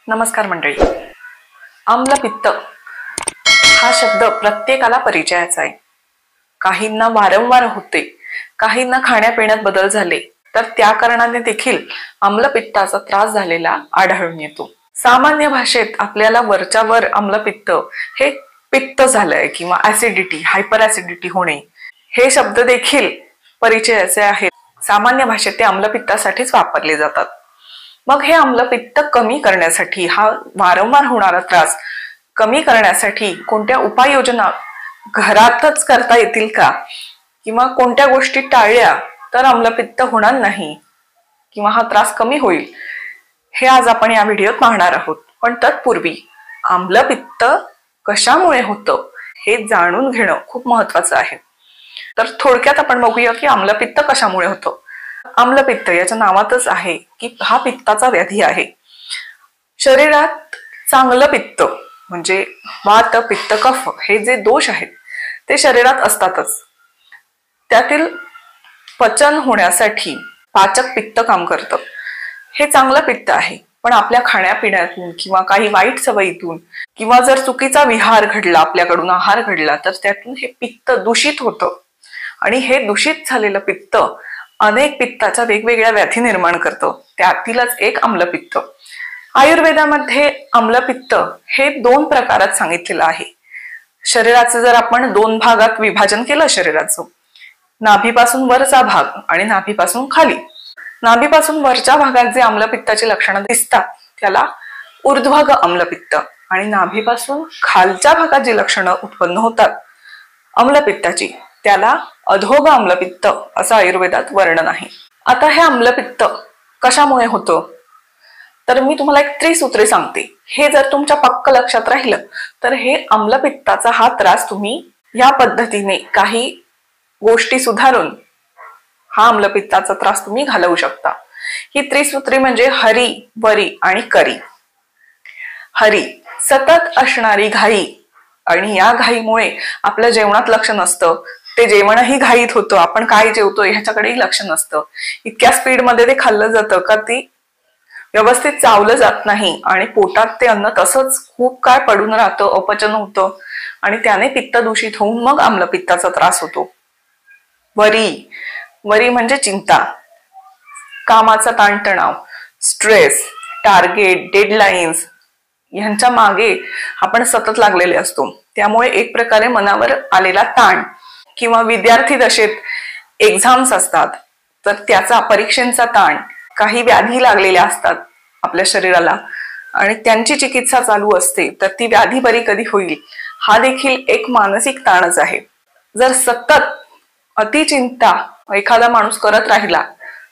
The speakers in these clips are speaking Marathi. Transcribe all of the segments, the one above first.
नमस्कार मंडळी. आम्लपित्त हा शब्द प्रत्येकाला परिचयाचा आहे. काहींना वारंवार होते, काहींना खाण्यापिण्यात बदल झाले तर त्या कारणाने देखील आम्लपित्ताचा त्रास झालेला आढळून येतो. सामान्य भाषेत आपल्याला वरच्या वर आम्लपित्त हे पित्त झालंय किंवा ऍसिडिटी, हायपर ऍसिडिटी होणे हे शब्द देखील परिचयाचे आहेत. सामान्य भाषेत ते आम्लपित्तासाठीच वापरले जातात. मग हे आम्लपित्त कमी करण्यासाठी, हा वारंवार होणारा त्रास कमी करण्यासाठी कोणत्या उपाययोजना घरातच करता येतील का, किंवा कोणत्या गोष्टी टाळल्या तर आम्लपित्त होणार नाही किंवा हा त्रास कमी होईल, हे आज आपण या व्हिडिओत पाहणार आहोत. पण तत्पूर्वी आम्लपित्त कशामुळे होतं हे जाणून घेणं खूप महत्वाचं आहे. तर थोडक्यात आपण बघूया की आम्लपित्त कशामुळे होतं. आम्लपित्त याच्या नावातच आहे की हा पित्ताचा व्याधी आहे. शरीरात चांगलं पित्त म्हणजे वात, पित्त, कफ हे जे दोष आहेत ते शरीरात असतातच. त्यातील पचन होण्यासाठी पाचक पित्त काम करतं. हे चांगलं पित्त आहे. पण आपल्या खाण्यापिण्यातून किंवा काही वाईट सवयीतून किंवा जर चुकीचा विहार घडला, आपल्याकडून आहार घडला, तर त्यातून हे पित्त दूषित होतं. आणि हे दूषित झालेलं पित्त अनेक पित्ताच्या वेगवेगळ्या व्याधी निर्माण करतं. त्यातीलच एक आम्लपित्त. आयुर्वेदामध्ये आम्लपित्त हे 2 प्रकारात सांगितलेलं आहे. शरीराचं जर आपण 2 भागात विभाजन केलं शरीराचं, नाभीपासून वरचा भाग आणि नाभीपासून खाली. नाभीपासून वरच्या भागात जे आम्लपित्ताची लक्षणं दिसतात त्याला ऊर्ध्वग आम्लपित्त, आणि नाभीपासून खालच्या भागात जी लक्षणं उत्पन्न होतात आम्लपित्ताची त्याला अधोग आम्लपित्त असं आयुर्वेदात वर्णन आहे. आता हे आम्लपित्त कशामुळे होतं तर मी तुम्हाला एक त्रिसूत्री सांगते. हे जर तुमच्या पक्क लक्षात राहिलं तर हे आम्लपित्ताचा हा त्रास तुम्ही या पद्धतीने काही गोष्टी सुधारून हा आम्लपित्ताचा त्रास तुम्ही घालवू शकता. ही त्रिसूत्री म्हणजे हरी, वरी आणि करी. हरी, सतत असणारी घाई, आणि या घाईमुळे आपल्या जेवणात लक्ष नसतं. ते जेवणही घाईत होतं, आपण काय जेवतोय ह्याच्याकडेही लक्ष नसतं. इतक्या स्पीडमध्ये ते खाल्लं जातं का ती व्यवस्थित चावलं जात नाही आणि पोटात ते अन्न तसंच खूप काळ पडून राहतं, अपचन होतं आणि त्याने पित्त दूषित होऊन मग आम्लपित्ताचा त्रास होतो. वरी, वरी म्हणजे चिंता, कामाचा ताणतणाव, स्ट्रेस, टार्गेट, डेडलाईन्स ह्यांच्या मागे आपण सतत लागलेले असतो. त्यामुळे एक प्रकारे मनावर आलेला ताण, किंवा विद्यार्थी दशेत एक्झाम्स असतात तर त्याचा, परीक्षेचा ताण, काही व्याधी लागलेल्या असतात आपल्या शरीराला आणि त्यांची चिकित्सा चालू असते, तर ती व्याधी बरी कधी होईल हा देखील एक मानसिक ताणच आहे. जर सतत अतिचिंता एखादा माणूस करत राहिला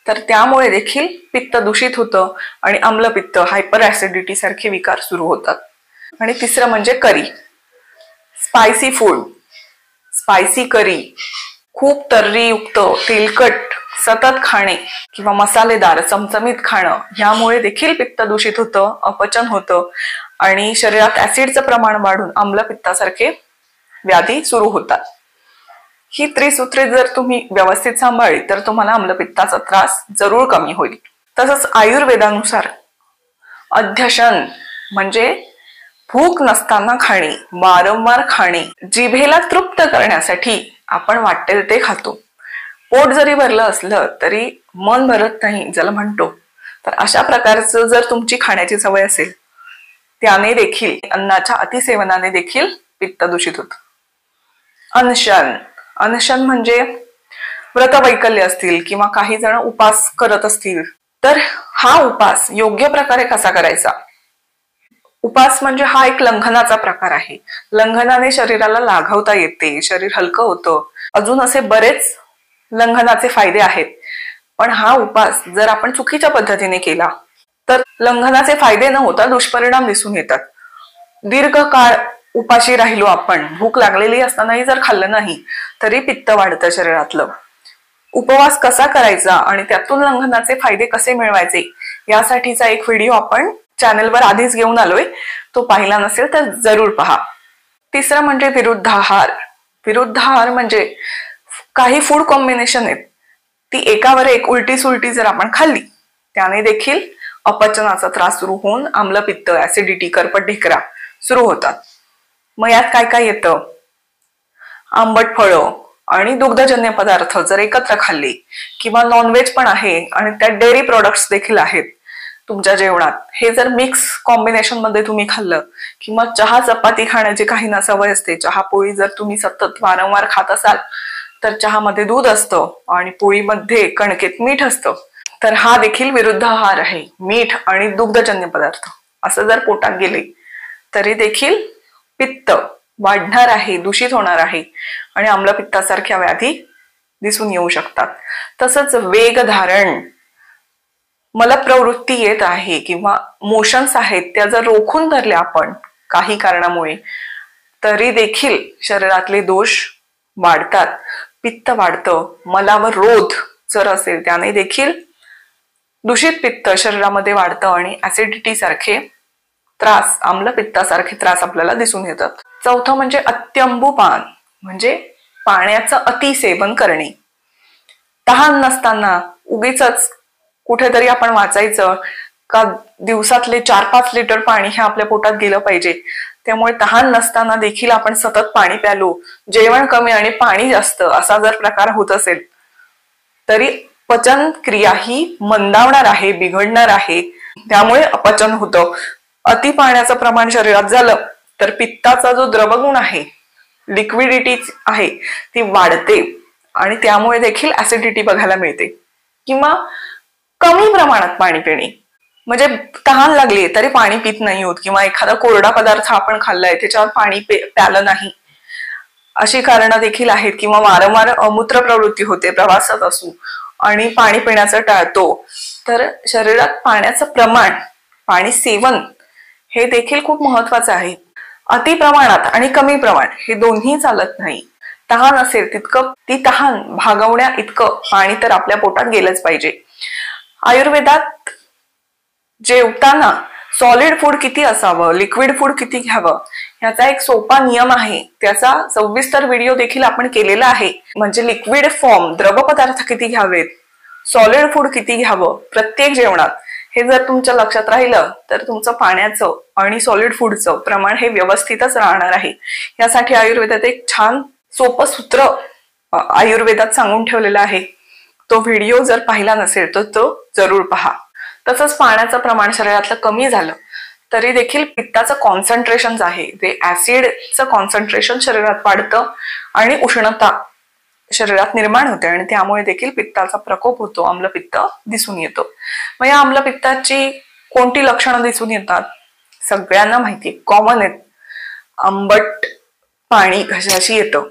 तर त्यामुळे देखील पित्त दूषित होतं आणि आम्लपित्त, हायपर ऍसिडिटी सारखे विकार सुरू होतात. आणि तिसरं म्हणजे करी, स्पायसी फूड, स्पायसी करी, खूप तर्रीयुक्त, तेलकट सतत खाणे किंवा मसालेदार, चमचमीत खाणं ह्यामुळे देखील पित्त दूषित होतं, अपचन होतं आणि शरीरात ऍसिडचं प्रमाण वाढून आम्लपित्तासारखे व्याधी सुरू होतात. ही त्रिसूत्रे जर तुम्ही व्यवस्थित सांभाळली तर तुम्हाला आम्लपित्ताचा त्रास जरूर कमी होईल. तसंच आयुर्वेदानुसार अध्यशन म्हणजे भूक नसताना खाणे, वारंवार खाणे, जिभेला तृप्त करण्यासाठी आपण वाटेल ते खातो. पोट जरी भरलं असलं तरी मन भरत नाही ज्याला म्हणतो, तर अशा प्रकारचं जर तुमची खाण्याची सवय असेल त्याने देखील, अन्नाच्या अतिसेवनाने देखील पित्त दूषित होतं. अनशन, अनशन म्हणजे व्रतवैकल्य असतील किंवा काही जण उपास करत असतील तर हा उपास योग्य प्रकारे कसा करायचा. उपास म्हणजे हा एक लंघनाचा प्रकार आहे. लंघनाने शरीराला लाघवता येते, शरीर हलकं होतं. अजून असे बरेच लंघनाचे फायदे आहेत. पण हा उपास जर आपण चुकीच्या पद्धतीने केला तर लंघनाचे फायदे न होता दुष्परिणाम दिसून येतात. दीर्घ काळ उपाशी राहिलो आपण, भूक लागलेली असतानाही जर खाल्लं नाही तरी पित्त वाढतं शरीरातलं. उपवास कसा करायचा आणि त्यातून लंघनाचे फायदे कसे मिळवायचे यासाठीचा एक व्हिडिओ आपण चॅनलवर आधीच घेऊन आलोय, तो पाहिला नसेल तर जरूर पहा. तिसरं म्हणजे विरुद्धाहार. विरुद्धाहार म्हणजे काही फूड कॉम्बिनेशन आहेत ती एकावर एक उलटी सुलटी जर आपण खाल्ली त्याने देखील अपचनाचा त्रास सुरू होऊन आम्लपित्त, ऍसिडिटी, करपट ढेकरा सुरू होतात. मग यात काय काय येतं? आंबट फळं आणि दुग्धजन्य पदार्थ जर एकत्र खाल्ले किंवा नॉनव्हेज पण आहे आणि त्यात डेअरी प्रोडक्ट्स देखील आहेत तुमच्या जेवणात, हे जर मिक्स कॉम्बिनेशन मध्ये तुम्ही खाल्लं किंवा चहा चपाती खाण्याची काहींना सवय असते, चहा पोळी जर तुम्ही सतत वारंवार खात असाल तर चहामध्ये दूध असतं आणि पोळीमध्ये कणकेत मीठ असतं, तर हा देखील विरुद्ध आहार आहे. मीठ आणि दुग्धजन्य पदार्थ असं जर पोटात गेले तरी देखील पित्त वाढणार आहे, दूषित होणार आहे आणि आम्लपित्तासारख्या व्याधी दिसून येऊ शकतात. तसंच वेगधारण, मलप्रवृत्ती येत आहे किंवा मोशन्स आहेत त्या जर रोखून धरल्या आपण काही कारणामुळे तरी देखील शरीरातले दोष वाढतात, पित्त वाढतं. मलावर रोध जर असेल त्याने देखील दूषित पित्त शरीरामध्ये वाढतं आणि ऍसिडिटी सारखे त्रास, आम्लपित्तासारखे त्रास आपल्याला दिसून येतात. चौथं म्हणजे अत्यंबुपान, म्हणजे पाण्याचं अतिसेवन करणे. तहान नसताना उगीच कुठेतरी आपण वाचायचं का दिवसातले 4-5 लिटर पाणी हे आपल्या पोटात गेलं पाहिजे, त्यामुळे तहान नसताना देखील आपण सतत पाणी प्यालो, जेवण कमी आणि पाणी जास्त असा जर प्रकार होत असेल तरी पचन क्रिया ही मंदावणार आहे, बिघडणार आहे, त्यामुळे अपचन होतं. अति पाण्याचं प्रमाण शरीरात झालं तर पित्ताचा जो द्रवगुण आहे, लिक्विडिटी आहे ती वाढते आणि त्यामुळे देखील ऍसिडिटी बघायला मिळते. किंवा कमी प्रमाणात पाणी पिणे, म्हणजे तहान लागली तरी पाणी पित नाही होत किंवा एखादा कोरडा पदार्थ आपण खाल्लाय त्याच्यावर पाणी प्यालं नाही, अशी कारणं देखील आहेत. किंवा वारंवार अमूत्र प्रवृत्ती होते, प्रवासात असू आणि पाणी पिण्याचं टाळतो, तर शरीरात पाण्याचं प्रमाण, पाणी सेवन हे देखील खूप महत्वाचं आहे. अति प्रमाणात आणि कमी प्रमाण हे दोन्ही चालत नाही. तहान असेल तितकं ती तहान भागवण्या इतकं पाणी तर आपल्या पोटात गेलंच पाहिजे. आयुर्वेदात जेवताना सॉलिड फूड किती असावं, लिक्विड फूड किती घ्यावं याचा एक सोपा नियम आहे. त्याचा सविस्तर व्हिडिओ देखील आपण केलेला आहे. म्हणजे लिक्विड फॉर्म, द्रवपदार्थ किती घ्यावेत, सॉलिड फूड किती घ्यावं प्रत्येक जेवणात, हे जर तुमच्या लक्षात राहिलं तर तुमचं पाण्याचं आणि सॉलिड फूडचं प्रमाण हे व्यवस्थितच राहणार आहे. यासाठी आयुर्वेदात एक छान सोपं सूत्र आयुर्वेदात सांगून ठेवलेलं आहे. तो व्हिडिओ जर पाहिला नसेल तर तो जरूर पहा. तसंच पाण्याचं प्रमाण शरीरातलं कमी झालं तरी देखील पित्ताचं कॉन्सन्ट्रेशन आहे ते ऍसिडचं कॉन्सन्ट्रेशन शरीरात वाढतं आणि उष्णता शरीरात निर्माण होते आणि त्यामुळे देखील पित्ताचा प्रकोप होतो, आम्लपित्त दिसून येतो. मग या आम्लपित्ताची कोणती लक्षणं दिसून येतात? सगळ्यांना माहिती, कॉमन आहेत. आंबट पाणी घशाशी येतं,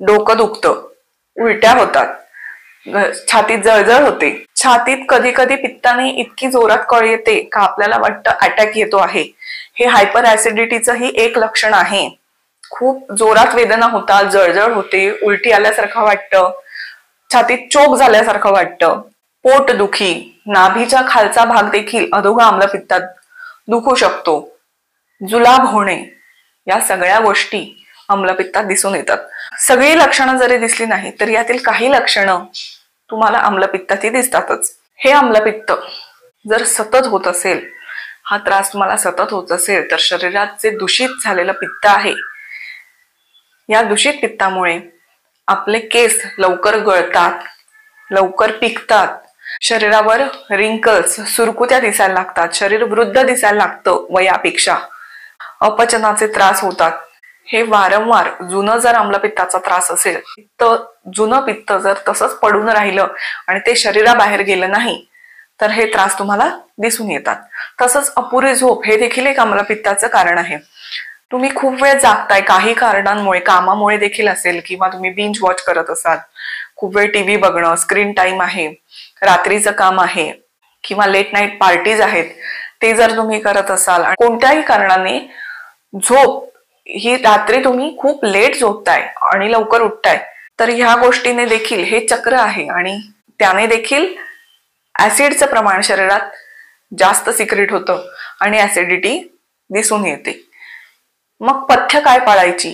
डोकं दुखतं, उलट्या होतात, छातीत जळजळ होते, छातीत कधी कधी पित्ताने इतकी जोरात कळ येते का आपल्याला वाटतं अटॅक येतो आहे. हे हायपर ऍसिडिटीचं ही एक लक्षण आहे. खूप जोरात वेदना होतात, जळजळ होते, उलटी आल्यासारखं वाटतं, छातीत चोक झाल्यासारखं वाटतं, पोटदुखी, नाभीच्या खालचा भाग देखील अधोगती आम्लपित्तात दुखू शकतो, जुलाब होणे, या सगळ्या गोष्टी आम्लपित्तात दिसून येतात. सगळी लक्षणं जरी दिसली नाही तर यातील काही लक्षणं तुम्हाला आम्लपित्ताची दिसतातच. हे आम्लपित्त जर सतत होत असेल, हा त्रास तुम्हाला सतत होत असेल तर शरीरात जे दूषित झालेलं पित्त आहे, या दूषित पित्तामुळे आपले केस लवकर गळतात, लवकर पिकतात, शरीरावर रिंकल्स, सुरकुत्या दिसायला लागतात, शरीर वृद्ध दिसायला लागतं वयापेक्षा, अपचनाचे त्रास होतात. हे वारंवार जुनं जर आम्लपित्ताचा त्रास असेल तर जुनं पित्त जर तसंच पडून राहिलं आणि ते शरीराबाहेर गेलं नाही तर हे त्रास तुम्हाला दिसून येतात. तसंच अपुरी झोप हे देखील एक आम्लपित्ताचं कारण आहे. तुम्ही खूप वेळ जागताय काही कारणांमुळे, कामामुळे देखील असेल किंवा तुम्ही बिंज वॉच करत असाल, खूप वेळ टीव्ही बघणं, स्क्रीन टाइम आहे, रात्रीचं काम आहे किंवा लेट नाईट पार्टीज आहेत, ते जर तुम्ही करत असाल आणि कोणत्याही कारणाने झोप ही रात्री तुम्ही खूप लेट झोपताय आणि लवकर उठताय तर ह्या गोष्टीने देखील हे चक्र आहे आणि त्याने देखील ऍसिडचं प्रमाण शरीरात जास्त सिक्रेट होतं आणि ऍसिडिटी दिसून येते. मग पथ्य काय पाळायची?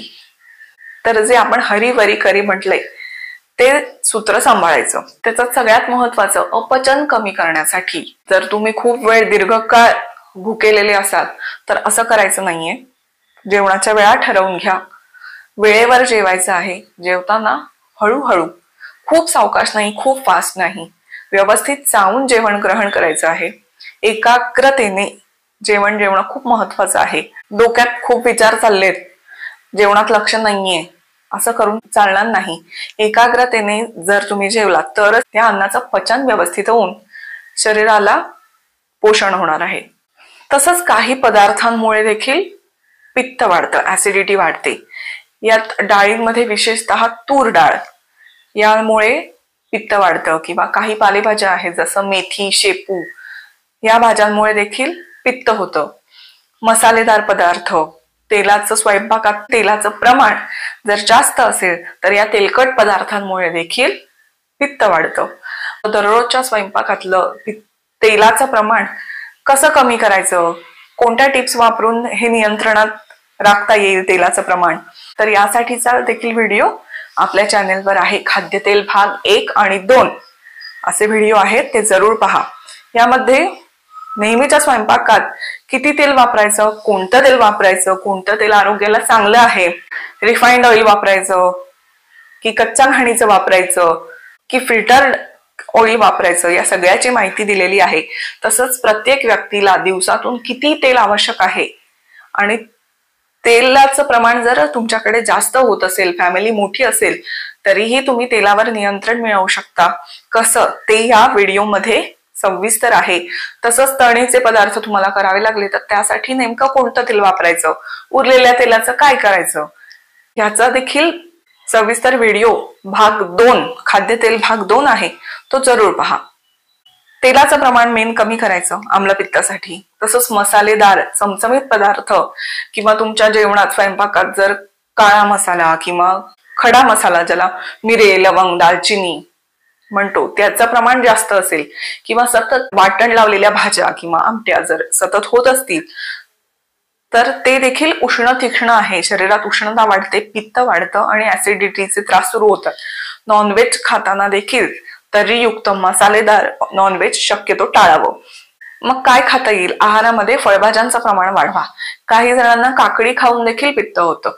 तर जे आपण हरी वरी करी म्हटलंय ते सूत्र सांभाळायचं. त्याचं सगळ्यात महत्वाचं, अपचन कमी करण्यासाठी जर तुम्ही खूप वेळ दीर्घकाळ भुकेलेले असाल तर असं करायचं नाहीये. जेवणाच्या वेळा ठरवून घ्या. वेळेवर जेवायचं आहे. जेवताना हळूहळू, खूप सावकाश नाही, खूप फास्ट नाही, व्यवस्थित चावून जेवण ग्रहण करायचं आहे. एकाग्रतेने जेवण जेवणं खूप महत्वाचं आहे. डोक्यात खूप विचार चाललेत, जेवणात लक्ष नाहीये, असं करून चालणार नाही. एकाग्रतेने जर तुम्ही जेवलात तरच त्या अन्नाचं पचन व्यवस्थित होऊन शरीराला पोषण होणार आहे. तसंच काही पदार्थांमुळे देखील पित्त वाढतं, ऍसिडिटी वाढते. यात डाळींमध्ये विशेषतः तूर डाळ यामुळे पित्त वाढतं, किंवा काही पालेभाज्या आहेत जसं मेथी, शेपू या भाज्यांमुळे देखील पित्त होतं. मसालेदार पदार्थ, तेलाचं, स्वयंपाकात तेलाचं प्रमाण जर जास्त असेल तर या तेलकट पदार्थांमुळे देखील पित्त वाढतं. दररोजच्या स्वयंपाकातलं तेलाचं प्रमाण कसं कमी करायचं, कोणत्या टिप्स वापरून हे नियंत्रणात राखता येईल तेलाचं प्रमाण, तर यासाठीचा देखील व्हिडिओ आपल्या चॅनेलवर आहे. खाद्यतेल भाग 1 आणि 2 असे व्हिडिओ आहेत, ते जरूर पहा. यामध्ये नेहमीच्या स्वयंपाकात किती तेल वापरायचं, कोणतं तेल वापरायचं, कोणतं तेल आरोग्याला चांगलं आहे, रिफाइंड ऑइल वापरायचं की कच्च्या घाणीचं वापरायचं की फिल्टर्ड ऑइल वापरायचं, या सगळ्याची माहिती दिलेली आहे. तसंच प्रत्येक व्यक्तीला दिवसातून किती तेल आवश्यक आहे आणि तेलाचं प्रमाण जर तुमच्याकडे जास्त होत असेल, फॅमिली मोठी असेल, तरीही तुम्ही तेलावर नियंत्रण मिळवू शकता. कसं ते या व्हिडिओमध्ये सविस्तर आहे. तसंच तळणीचे पदार्थ तुम्हाला करावे लागले तर त्यासाठी नेमकं कोणतं तेल वापरायचं, उरलेल्या तेलाचं काय करायचं, याचा देखील सविस्तर व्हिडिओ भाग 2, खाद्यतेल भाग 2 आहे, तो जरूर पहा. तेलाचं प्रमाण मेन कमी करायचं आम्लपित्तासाठी. तसंच मसालेदार चमचमीत पदार्थ किंवा तुमच्या जेवणात, स्वयंपाकात जर काळा मसाला किंवा खडा मसाला, ज्याला मिरे, लवंग, दालचिनी म्हणतो, त्याचं प्रमाण जास्त असेल किंवा सतत वाटण लावलेल्या भाज्या किंवा आमट्या जर सतत होत असतील तर ते देखील उष्ण तीक्ष्ण आहे. शरीरात उष्णता वाढते, पित्त वाढतं आणि ऍसिडिटीचे त्रास सुरू होतात. नॉनव्हेज खाताना देखील तर्रीयुक्त मसालेदार नॉनव्हेज शक्यतो टाळावं. मग काय खाता येईल? आहारामध्ये फळभाज्यांचं प्रमाण वाढवा. काही जणांना काकडी खाऊन देखील पित्त होतं.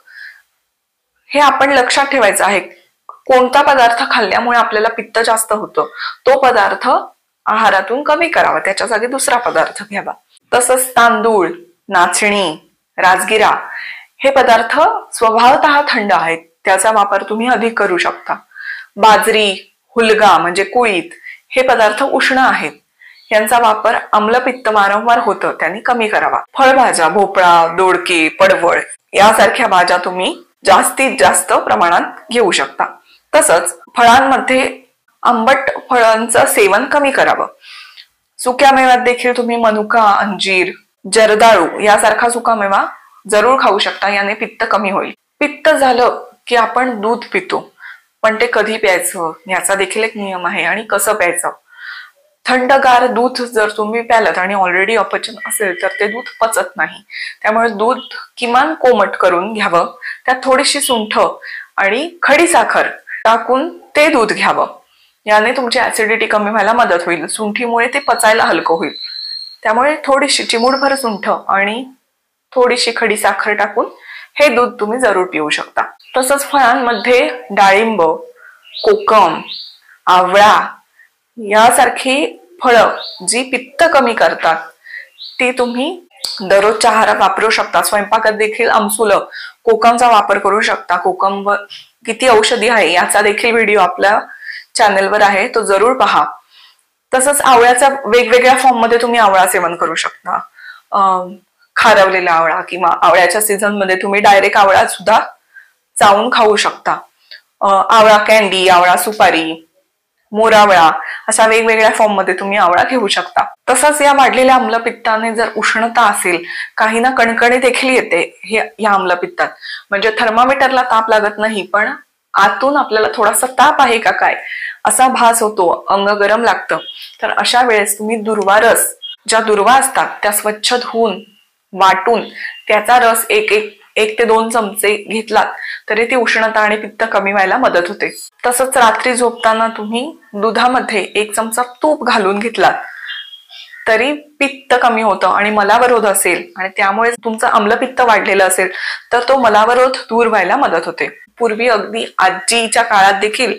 हे आपण लक्षात ठेवायचं आहे. कोणता पदार्थ खाल्ल्यामुळे आपल्याला पित्त जास्त होतं तो पदार्थ आहारातून कमी करावा, त्याच्या जागी दुसरा पदार्थ घ्यावा. तसंच तांदूळ, नाचणी, राजगिरा हे पदार्थ स्वभावतः थंड आहेत, त्याचा वापर तुम्ही अधिक करू शकता. बाजरी, हुलगा म्हणजे कुळीथ हे पदार्थ उष्ण आहेत, यांचा वापर आम्लपित्त वारंवार होतं, त्यांनी कमी करावा. फळभाज्या, भोपळा, दोडके, पडवळ यासारख्या भाज्या तुम्ही जास्तीत जास्त प्रमाणात घेऊ शकता. तसंच फळांमध्ये आंबट फळांचं सेवन कमी करावं. सुक्या मेव्यात देखील तुम्ही मनुका, अंजीर, जर्दाळू यासारखा सुकामेवा जरूर खाऊ शकता, याने पित्त कमी होईल. पित्त झालं की आपण दूध पितो, पण ते कधी प्यायचं याचा देखील एक नियम आहे आणि कसं प्यायचं. थंडगार दूध जर तुम्ही प्यालत आणि ऑलरेडी अपचन असेल तर ते दूध पचत नाही. त्यामुळे दूध किमान कोमट करून घ्यावं, त्यात थोडीशी सुंठ आणि खडी साखर टाकून ते दूध घ्यावं. याने तुमची ऍसिडिटी कमी व्हायला मदत होईल. सुंठीमुळे ते पचायला हलकं होईल. त्यामुळे थोडीशी चिमूटभर सुंठ आणि थोडीशी खडी साखर टाकून हे दूध तुम्ही जरूर पिऊ शकता. तसंच फळांमध्ये डाळिंब, कोकम, आवळा यासारखी फळं जी पित्त कमी करतात ती तुम्ही दररोजच्या आहारात वापरू शकता. स्वयंपाकात देखील आमसुलं कोकमचा वापर करू शकता. कोकम किती औषधी आहे याचा देखील व्हिडिओ आपल्या चॅनेलवर आहे, तो जरूर पहा. तसंच आवळ्याचा वेगवेगळ्या फॉर्म मध्ये तुम्ही आवळा सेवन करू शकता. खारवलेला आवळा किंवा आवळ्याच्या सीझन मध्ये तुम्ही डायरेक्ट आवळा सुद्धा चावून खाऊ शकता. आवळा कॅन्डी, आवळा सुपारी, मोरावळा अशा वेगवेगळ्या फॉर्म मध्ये तुम्ही आवळा घेऊ शकता. तसंच या वाढलेल्या आम्लपित्ताने जर उष्णता असेल, काहींना कणकणी देखील येते या आम्लपित्तात, म्हणजे थर्मामीटरला ताप लागत नाही पण आतून आपल्याला थोडासा ताप आहे का काय असा भास होतो, अंग गरम लागतं. तर अशा वेळेस तुम्ही दुर्वा रस, ज्या दुर्वा असतात त्या स्वच्छ धुवून वाटून त्याचा रस एक ते 2 चमचे घेतलात तरी ती उष्णता आणि पित्त कमी व्हायला मदत होते। तसंच रात्री झोपताना तुम्ही दुधामध्ये 1 चमचा तूप घालून घेतला तरी पित्त कमी होतं आणि मलावरोध असेल आणि त्यामुळे तुमचं आम्लपित्त वाढलेलं असेल तर तो मलावरोध दूर व्हायला मदत होते। पूर्वी अगदी आजीच्या काळात देखील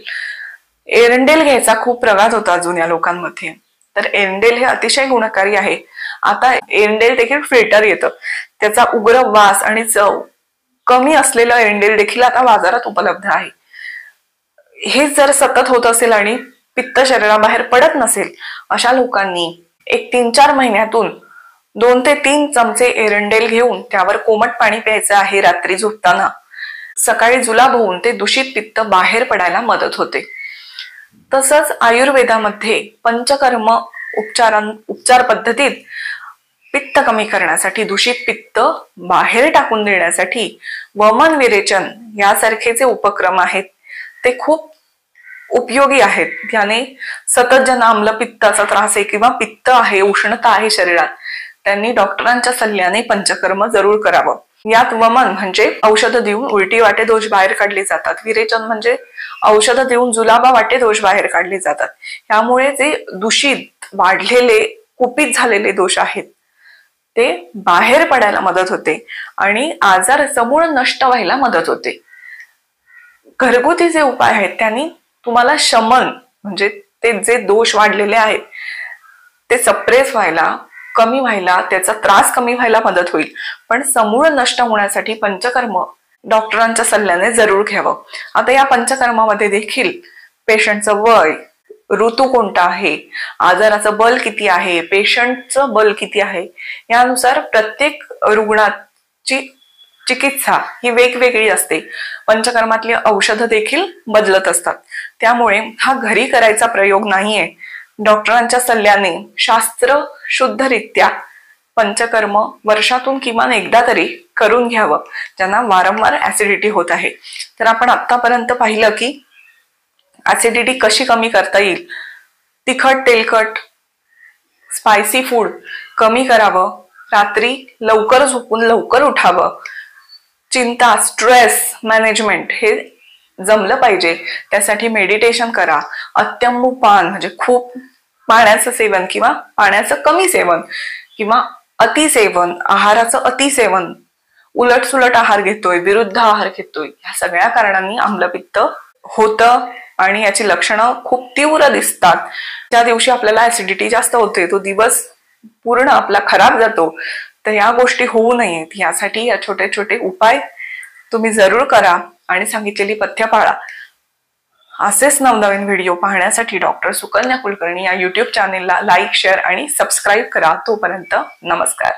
एरंडेल घ्यायचा खूप प्रघात होता जुन्या लोकांमध्ये, तर एरंडेल हे अतिशय गुणकारी आहे। आता एरंडेल देखील फिल्टर येतं, त्याचा उग्र वास आणि चव कमी असलेलं एरंडेल देखील आता बाजारात उपलब्ध आहे। हे जर सतत होत असेल आणि पित्त शरीराबाहेर पडत नसेल अशा लोकांनी एक 3-4 महिन्यातून 2 ते 3 चमचे एरंडेल घेऊन त्यावर कोमट पाणी प्यायचं आहे रात्री झोपताना। सकाळी जुलाब होऊन ते दूषित पित्त बाहेर पडायला मदत होते। तसंच आयुर्वेदामध्ये पंचकर्म उपचार पद्धतीत पित्त कमी करण्यासाठी, दूषित पित्त बाहेर टाकून देण्यासाठी वमन विरेचन यासारखे जे उपक्रम आहेत ते खूप उपयोगी आहेत। त्याने सतत ज्यांना आम्लपित्ताचा त्रास आहे किंवा पित्त आहे, उष्णता आहे शरीरात, त्यांनी डॉक्टरांच्या सल्ल्याने पंचकर्म जरूर करावं। यात वमन म्हणजे औषध देऊन उलटी वाटे दोष बाहेर काढले जातात, विरेचन म्हणजे औषध देऊन जुलाबा वाटे दोष बाहेर काढले जातात। त्यामुळे जे दूषित, वाढलेले, कुपित झालेले दोष आहेत ते बाहेर पडायला मदत होते आणि आजार समूळ नष्ट व्हायला मदत होते। घरगुती जे उपाय आहेत त्यांनी तुम्हाला शमन म्हणजे ते जे दोष वाढलेले आहेत ते सप्रेस व्हायला, कमी व्हायला, त्याचा त्रास कमी व्हायला मदत होईल। पण समूळ नष्ट होण्यासाठी पंचकर्म डॉक्टरांच्या सल्ल्याने जरूर घ्यावं। आता या पंचकर्मामध्ये देखील पेशंटचं वय, ऋतू कोणता आहे, आजाराचं बल किती आहे, पेशंटचं बल किती आहे, यानुसार प्रत्येक रुग्णाची चिकित्सा ही वेगवेगळी असते। पंचकर्मातली औषधं देखील बदलत असतात। त्यामुळे हा घरी करायचा प्रयोग नाहीये। डॉक्टरांच्या सल्ल्याने शास्त्र शुद्धरित्या पंचकर्म वर्षातून किमान एकदा तरी करून घ्यावं ज्यांना वारंवार ऍसिडिटी होत आहे। तर आपण आतापर्यंत पाहिलं की ऍसिडिटी कशी कमी करता येईल। तिखट, तेलकट, स्पायसी फूड कमी करावं, रात्री लवकर झोपून लवकर उठावं, चिंता, स्ट्रेस मॅनेजमेंट हे जमलं पाहिजे, त्यासाठी मेडिटेशन करा, अत्यंबुपान म्हणजे खूप पाण्याचं सेवन किंवा पाण्याचं कमी सेवन किंवा अतिसेवन, आहाराचं अतिसेवन, उलटसुलट आहार घेतोय, विरुद्ध आहार घेतोय, या सगळ्या कारणांनी आम्लपित्त होतं आणि याची लक्षणं खूप तीव्र दिसतात। ज्या दिवशी आपल्याला ऍसिडिटी जास्त होते तो दिवस पूर्ण आपला खराब जातो। तर या गोष्टी होऊ नयेत यासाठी या छोटे छोटे उपाय तुम्ही जरूर करा आणि सांगितलेली पथ्य पाळा। असेच नवनवीन व्हिडिओ पाहण्यासाठी डॉक्टर सुकन्या कुलकर्णी या YouTube चॅनेलला लाईक, शेअर आणि सबस्क्राईब करा। तोपर्यंत नमस्कार।